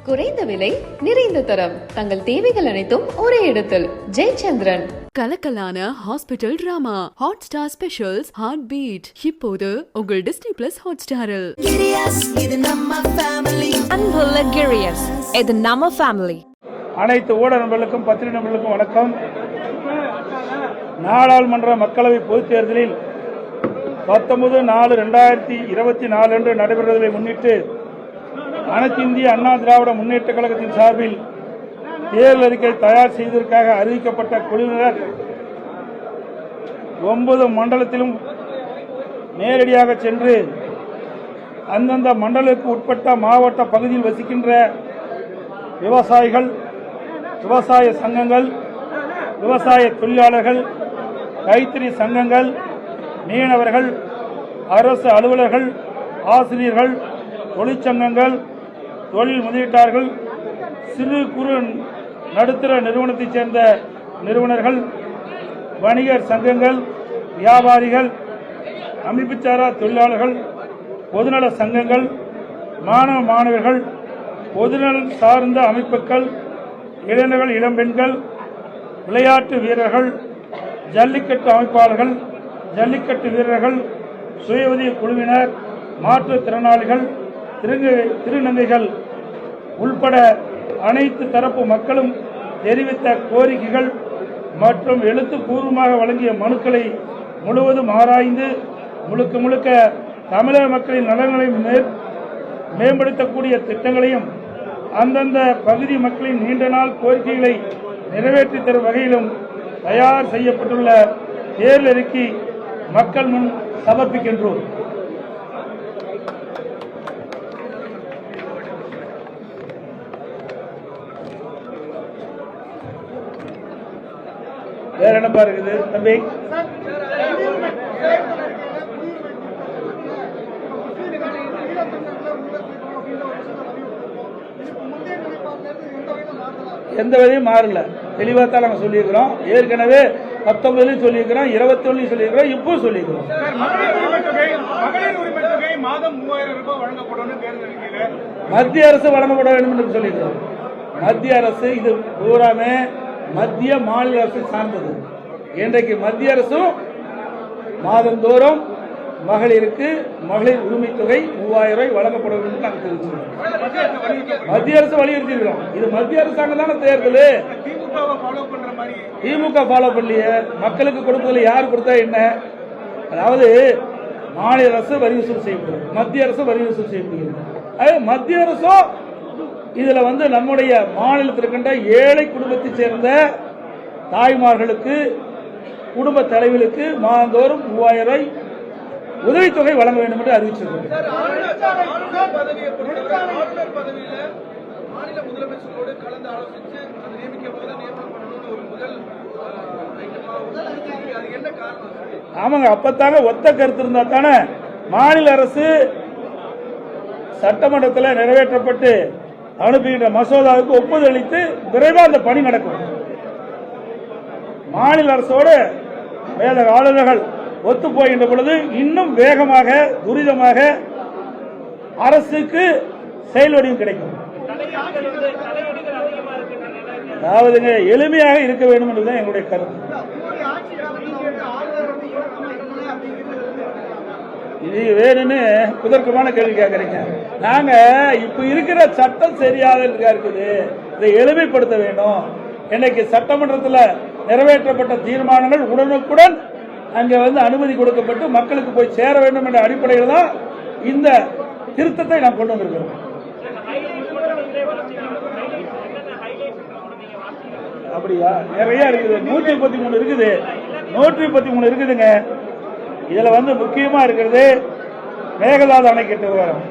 குறைந்த விலை நிறைந்த தரம் தங்கள் தேவைகள் அனைத்தும் ஒரே இடத்தில் ஜெயச்சந்திரன். கலக்கலான hospital drama hot star specials heart beat இப்போது உங்கள் டிஸ்னி பிளஸ் ஹாட் ஸ்டாரில். அன்புள்ள கிரியஸ் இது நம்ம ஃபேமிலி. அனைத்து ஊடக நண்பர்களுக்கும் பத்திரிகை நண்பர்களுக்கும் வணக்கம். நாடாளுமன்ற மக்களவை பொதுத் தேர்தலில் 19/4/2024 அன்று நடைபெறுவதை முன்னிட்டு அனைத்து இந்திய அண்ணா திராவிட முன்னேற்ற கழகத்தின் சார்பில் தேர்தல் அறிக்கை தயார் செய்வதற்காக அறிவிக்கப்பட்ட குழுவினர் 9 மண்டலத்திலும் நேரடியாக சென்று அந்தந்த மண்டலத்திற்கு உட்பட்ட மாவட்ட பகுதியில் வசிக்கின்ற விவசாயிகள், விவசாய சங்கங்கள், விவசாய தொழிலாளர்கள், கைத்தறி சங்கங்கள், மீனவர்கள், அரசு அலுவலர்கள், ஆசிரியர்கள், தொழிற்சங்கங்கள், தொழில் முதலீட்டாளர்கள், சிறு குறு நடுத்தர நிறுவனத்தைச் சேர்ந்த நிறுவனர்கள், வணிகர் சங்கங்கள், வியாபாரிகள், அமைப்புச்சாரா தொழிலாளர்கள், பொதுநல சங்கங்கள், மாணவ மாணவர்கள், பொதுநலன் சார்ந்த அமைப்புகள், இளைஞர்கள், இளம்பெண்கள், விளையாட்டு வீரர்கள், ஜல்லிக்கட்டு அமைப்பாளர்கள், ஜல்லிக்கட்டு வீரர்கள், சுய உதவி குழுவினர், மாற்றுத்திறனாளிகள், திருநங்கைகள் உள்பட அனைத்து தரப்பு மக்களும் தெரிவித்த கோரிக்கைகள் மற்றும் எழுத்துப்பூர்வமாக வழங்கிய மனுக்களை முழுவதும் ஆராய்ந்து முழுக்க தமிழக மக்களின் நலன்களை மேம்படுத்தக்கூடிய திட்டங்களையும் அந்தந்த பகுதி மக்களின் நீண்ட நாள் கோரிக்கைகளை நிறைவேற்றி தரும் வகையிலும் தயார் செய்யப்பட்டுள்ள தேர்தல் அறிக்கை மக்கள் முன் சமர்ப்பிக்கின்றோம். வேற என்னப்பா இருக்குது தம்பி? எந்த வகையும் மாறல. தெளிவாக தான் நாங்கள் சொல்லியிருக்கிறோம். ஏற்கனவே 19 சொல்லியிருக்கிறோம், 21 சொல்லியிருக்கிறோம், இப்போ சொல்லியிருக்கிறோம். மத்திய அரசு வழங்கப்பட வேண்டும் என்று சொல்லியிருக்கிறோம். மத்திய அரசு இது பூராமே மத்திய மாநில அரசு சார்ந்தது. இன்றைக்கு மத்திய அரசும் மாதந்தோறும் மகளிருக்கு மகளிர் உரிமை தொகை 3000 ரூபாய் வழங்கப்பட வேண்டும் என்று நாங்கள் தெரிவிச்சிருக்கோம். மத்திய அரசு வலியுறுத்திருக்கிறோம். இது மத்திய அரசாங்கம் தானே தேர்தல். திமுக ஃபாலோ பண்ணலையே. மக்களுக்கு கொடுப்பதில் யார் கொடுத்தா என்ன? அதாவது மாநில அரசு வரி வசூல் செய்யப்படுது, மத்திய அரசு வரி வசூல் செய்யப்படுகிறது. மத்திய அரசும் இதுல நம்முடைய மாநிலத்தில் இருக்கின்ற ஏழை குடும்பத்தை சேர்ந்த தாய்மார்களுக்கு, குடும்ப தலைவர்களுக்கு மாதந்தோறும் 3000 ரூபாய் உதவித்தொகை வழங்க வேண்டும் என்று அறிவிச்சிருக்கிறது. ஆமாங்க, அப்பத்தாங்க ஒத்த கருத்து இருந்தா தானே மாநில அரசு சட்டமன்றத்தில் நிறைவேற்றப்பட்டு அனுப்புகின்ற மசோதாவுக்கு ஒப்புதல் அளித்து விரைவாக அந்த பணி நடக்கும். மாநில அரசோடு வேத ஆளுநர்கள் ஒத்து போகின்ற பொழுது இன்னும் வேகமாக, துரிதமாக அரசுக்கு செயல் வடிவம் கிடைக்கும். அதாவதுங்க, எளிமையாக இருக்க வேண்டும் என்பதுதான் எங்களுடைய கருத்து. இது வேணும்னு குதர்க்கமான கேள்வி கேட்கறீங்க. நாங்க இப்ப இருக்கிற சட்டம் சரியாக இருக்குது, இதை எளிமைப்படுத்த வேண்டும். இன்னைக்கு சட்டமன்றத்தில் நிறைவேற்றப்பட்ட தீர்மானங்கள் உடனுக்குடன் அங்கே அனுமதி கொடுக்கப்பட்டு மக்களுக்கு போய் சேர வேண்டும் என்ற அடிப்படையில் தான் இந்த திருத்தத்தை நாம் கொண்டு வந்திருக்கிறோம். அப்படியா? நிறைய இருக்குது. 133 இருக்குது, 133 இருக்குதுங்க. இதுல முக்கியமா இருக்கிறது மேகதாது அணைக்கட்டு விவகாரம்.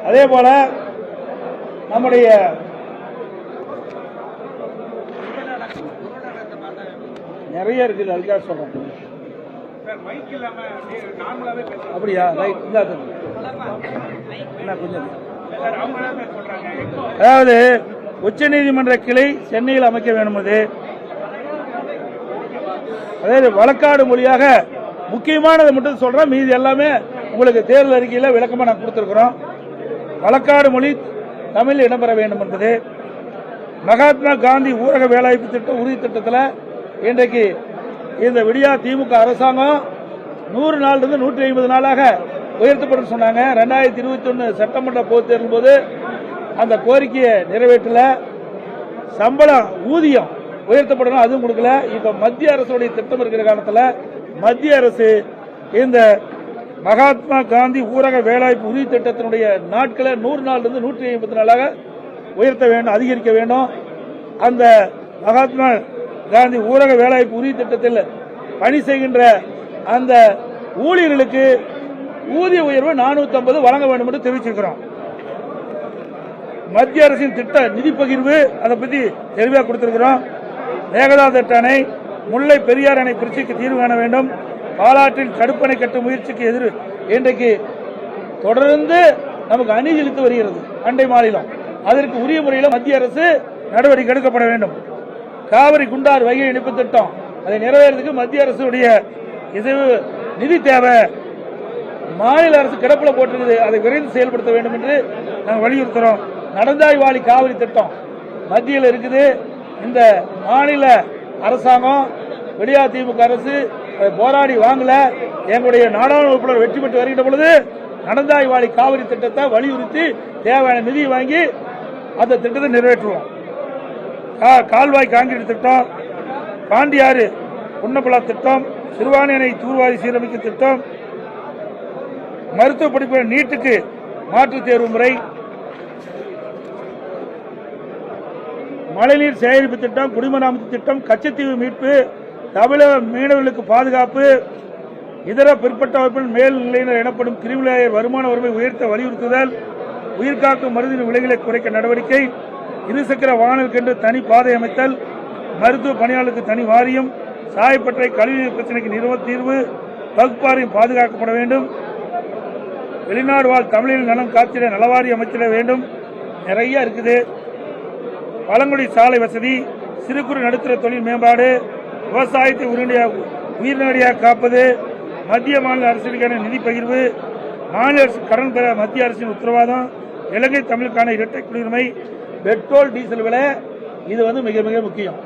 அதே போல நம்முடைய நிறைய இருக்குது, அதுக்காக சொல்றேன். அப்படியா? ரைட். கொஞ்சம் அதாவது உச்ச நீதிமன்ற கிளை சென்னையில் அமைக்க வேண்டும். அதாவது வழக்காடு மொழியாக முக்கியமானதை மட்டும் சொல்றேன், மீதி எல்லாமே உங்களுக்கு தேர்தல் அறிக்கையில் விளக்கமா நான் கொடுத்திருக்கிறோம். வழக்காடு மொழி தமிழில் இடம்பெற வேண்டும் என்பது. மகாத்மா காந்தி ஊரக வேலைவாய்ப்பு திட்டம் உறுதி திட்டத்தில் இன்றைக்கு இந்த விடியா திமுக அரசாங்கம் 100 நாளிலிருந்து 150 நாளாக உயர்த்தப்படும் சொன்னாங்க. 2021 சட்டமன்ற பொதுத் தேர்தல் போது அந்த கோரிக்கையை நிறைவேற்றல. சம்பளம் ஊதியம் உயர்த்தப்படணும், அதுவும் கொடுக்கல. இப்ப மத்திய அரசுடைய திட்டம் இருக்கிற காலத்தில் மத்திய அரசு இந்த மகாத்மா காந்தி ஊரக வேலைவாய்ப்பு உறுதி திட்டத்தினுடைய நாட்களை 100 நாளிலிருந்து 150 நாளாக உயர்த்த வேண்டும், அதிகரிக்க வேண்டும். அந்த மகாத்மா காந்தி ஊரக வேலைவாய்ப்பு உறுதி திட்டத்தில் பணி செய்கின்ற அந்த ஊழியர்களுக்கு ஊதிய உயர்வு 450 வழங்க வேண்டும் என்று தெரிவிச்சிருக்கிறோம். மத்திய அரசின் திட்ட நிதி பகிர்வு அதை பற்றி தெளிவாக கொடுத்திருக்கிறோம். மேகதாது அணை, முல்லை பெரியார் அணை பிரச்சனைக்கு தீர்வு காண வேண்டும். பாலாற்றில் தடுப்பணை கட்டும் முயற்சிக்கு எதிர் இன்றைக்கு தொடர்ந்து நமக்கு அநீதித்து வருகிறது அண்டை மாநிலம். அதற்கு உரிய முறையில் மத்திய அரசு நடவடிக்கை எடுக்கப்பட வேண்டும். காவிரி குண்டார் வைகை இணைப்பு திட்டம் அதை நிறைவேறதுக்கு மத்திய அரசுடைய நிதி தேவை. மாநில அரசு கிடப்பில் போட்டிருக்குது, அதை விரைந்து செயல்படுத்த வேண்டும் என்று நாங்கள் வலியுறுத்துறோம். நடந்தாய் வாழி காவிரி திட்டம் மத்தியில் இருக்குது. இந்த மாநில அரசாங்கம் விடியா திமுக அரசு போராடி வாங்கல. எங்களுடைய நாடாளுமன்ற உறுப்பினர் வெற்றி பெற்று வருகின்ற பொழுது நடந்தாய் வாழி காவிரி திட்டத்தை வலியுறுத்தி தேவையான நிதி வாங்கி அந்த திட்டத்தை நிறைவேற்றுவோம். கால்வாய் கான்கிரீட் திட்டம், பாண்டியாறு புன்னப்புலா திட்டம், சிறுவாணி அணை தூர்வாரி சீரமைக்கும் திட்டம், மருத்துவ படிப்பு நீட்டுக்கு மாற்றுத் தேர்வு முறை, மழைநீர் சேகரிப்பு திட்டம், குடிமராமத்து திட்டம், கச்சத்தீவு மீட்பு, தமிழக மீனவர்களுக்கு பாதுகாப்பு, இதர பிற்பட்ட வகுப்பில் மேல்நிலையினர் எனப்படும் கிரிமிலேயர் வருமான வரம்பை உயர்த்த வலியுறுத்துதல், உயிர்காக்கும் மருந்தின் விலைகளை குறைக்க நடவடிக்கை, இருசக்கர வாகனங்களுக்கென்று தனி பாதை அமைத்தல், மருத்துவ பணியாளருக்கு தனி வாரியம், சாயப்பட்டறை கழிவுநீர் பிரச்சனைக்கு தீர்வு, வகுப்பாரையும் பாதுகாக்கப்பட வேண்டும். வெளிநாடு வாழ் தமிழில் நலம் காத்திட நலவாரி அமைச்சிட வேண்டும். நிறைய இருக்குது. பழங்குடி சாலை வசதி, சிறு குறு நடுத்தர தொழில் மேம்பாடு, விவசாயத்தை உயிர்நடியாக காப்பது, மத்திய மாநில அரசுக்கான நிதி பகிர்வு, மாநில அரசு கடன் பெற மத்திய அரசின் உத்தரவாதம், இலங்கை தமிழுக்கான இரட்டை குடியுரிமை, பெட்ரோல் டீசல் விலை, இது வந்து மிக மிக முக்கியம்.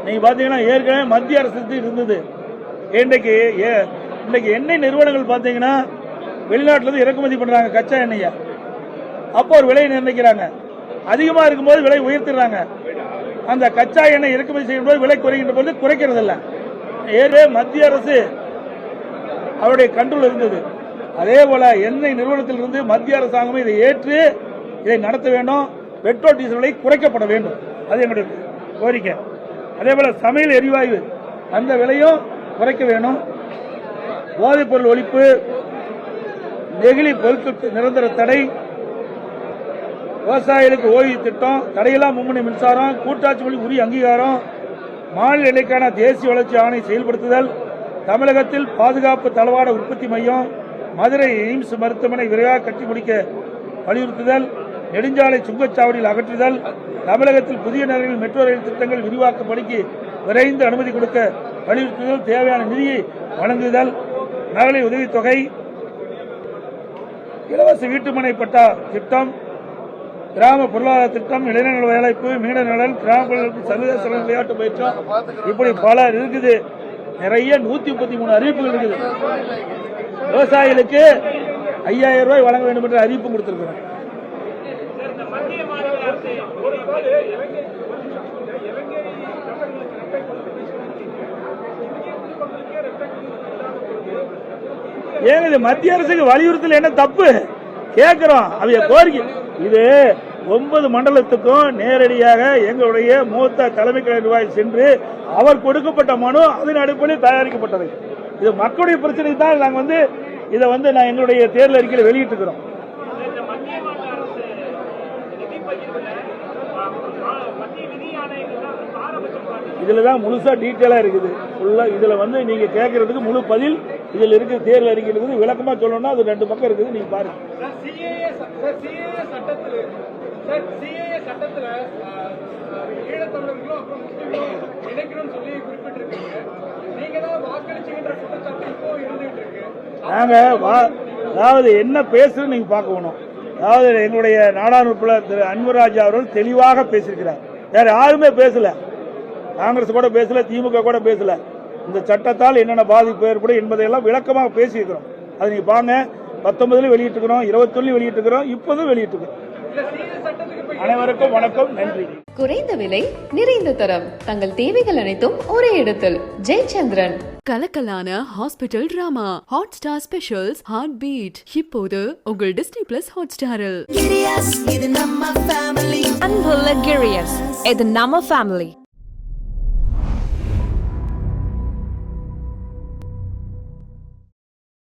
நீங்க பாத்தீங்கன்னா ஏற்கனவே மத்திய அரசு இருந்தது. இன்றைக்கு எண்ணெய் நிறுவனங்கள் பாத்தீங்கன்னா வெளிநாட்டிலிருந்து இறக்குமதி பண்றாங்க கச்சா எண்ணெயை. அப்போ ஒரு விலையை நிர்ணயிக்கிறாங்க. அதிகமா இருக்கும்போது விலை உயர்த்திடுறாங்க. அந்த கச்சா எண்ணெய் இறக்குமதி செய்யும் போது விலை குறைகின்ற போது குறைக்கிறது இல்லை. ஏற்கனவே மத்திய அரசு அவருடைய கண்ட்ரோல் இருந்தது. அதே போல எண்ணெய் நிறுவனத்தில் இருந்து மத்திய அரசாங்கம் இதை ஏற்று இதை நடத்த வேண்டும். பெட்ரோல் டீசல் விலை குறைக்கப்பட வேண்டும், அது எங்களுடைய கோரிக்கை. அதே போல சமையல் எரிவாயு அந்த விலையும் குறைக்க வேண்டும். போதைப் பொருள் ஒழிப்பு, நெகிழி பொருட்கள் நிரந்தர தடை, விவசாயிகளுக்கு ஓய்வு திட்டம், தடையெல்லாம் மும்முனை மின்சாரம், கூட்டாட்சி மொழி உரிய அங்கீகாரம், மாநில எல்லைக்கான தேசிய வளர்ச்சி ஆணை செயல்படுத்துதல், தமிழகத்தில் பாதுகாப்பு தளவாட உற்பத்தி மையம், மதுரை எய்ம்ஸ் மருத்துவமனை விரைவாக கட்டி முடிக்க வலியுறுத்துதல், நெடுஞ்சாலை சுங்கச்சாவடியில் அகற்றுதல், தமிழகத்தில் புதிய நகரில் மெட்ரோ ரயில் திட்டங்கள் விரிவாக்க பணிக்கு விரைந்து அனுமதி கொடுக்க வலியுறுத்துதல், தேவையான நிதியை வழங்குதல், மகளிர் உதவித்தொகை, இலவச வீட்டுமனை பட்டா திட்டம், கிராம பொருளாதார திட்டம், இளைஞர்கள் வேலைப்பு, மீன நலன், கிராம சர்வதேச விளையாட்டு பயிற்றம், இப்படி பல இருக்குது. நிறைய 133 அறிவிப்புகள் இருக்குது. விவசாயிகளுக்கு 5000 ரூபாய் வழங்க வேண்டும் என்ற அறிவிப்பு கொடுத்திருக்கிறோம். ஏங்க இது மத்திய அரசுக்கு வலியுறுத்தல் என்ன தப்பு கேட்கிறோம். அவங்க கோரிக்கை இது 9 மண்டலத்துக்கும் நேரடியாக எங்களுடைய மூத்த தலைமை கழக நிர்வாகி சென்று அவர் கொடுக்கப்பட்ட மனு அதன் அடிப்படையில் தயாரிக்கப்பட்டது. இது மக்களுடைய பிரச்சனை தான். நாங்கள் இதை நான் எங்களுடைய தேர்தல் அறிக்கையில் வெளியிட்டிருக்கிறோம். இதுலதான் முழுசா டீட்டெயிலா இருக்குது. இதுல நீங்க கேட்கறதுக்கு முழு பதில் இதுல இருக்கு. தேர்தல் அறிக்கை இருக்குது. விளக்கமா சொல்லணும்னா அது 2 பக்கம் இருக்குது, நீங்க பாருங்க. நாங்க அதாவது என்ன பேசுறது நீங்க பார்க்கணும். அதாவது எங்களுடைய நாடாளுமன்ற உறுப்பினர் திரு அன்வர்ராஜா அவர்கள் தெளிவாக பேசியிருக்கிறார். வேற யாருமே பேசல, காங்கிரஸ் கூட பேசல, திமுக கூட பேசல. இந்த சட்டத்தால் என்னென்ன பாதிப்பு ஏற்படும் என்பதையெல்லாம் விளக்கமாக பேசியிருக்கிறோம். அதை நீங்க பாருங்க, 19 வெளியிட்டிருக்கிறோம், 21 வெளியிட்டிருக்கிறோம், இப்போதும் வெளியிட்டிருக்கிறோம். அனைவருக்கும் வணக்கம், நன்றி. குறைந்த விலை, நிறைந்த தரம், தங்கள் தேவைகள் அனைத்தும் ஒரே இடத்தில். ஜெயச்சந்திரன். கலக்கலான hospital drama hot star specials heart beat இப்போது உங்கள் டிஸ்னி பிளஸ் ஹாட் ஸ்டாரில். Unbelievable Girius. இது நம்ம family.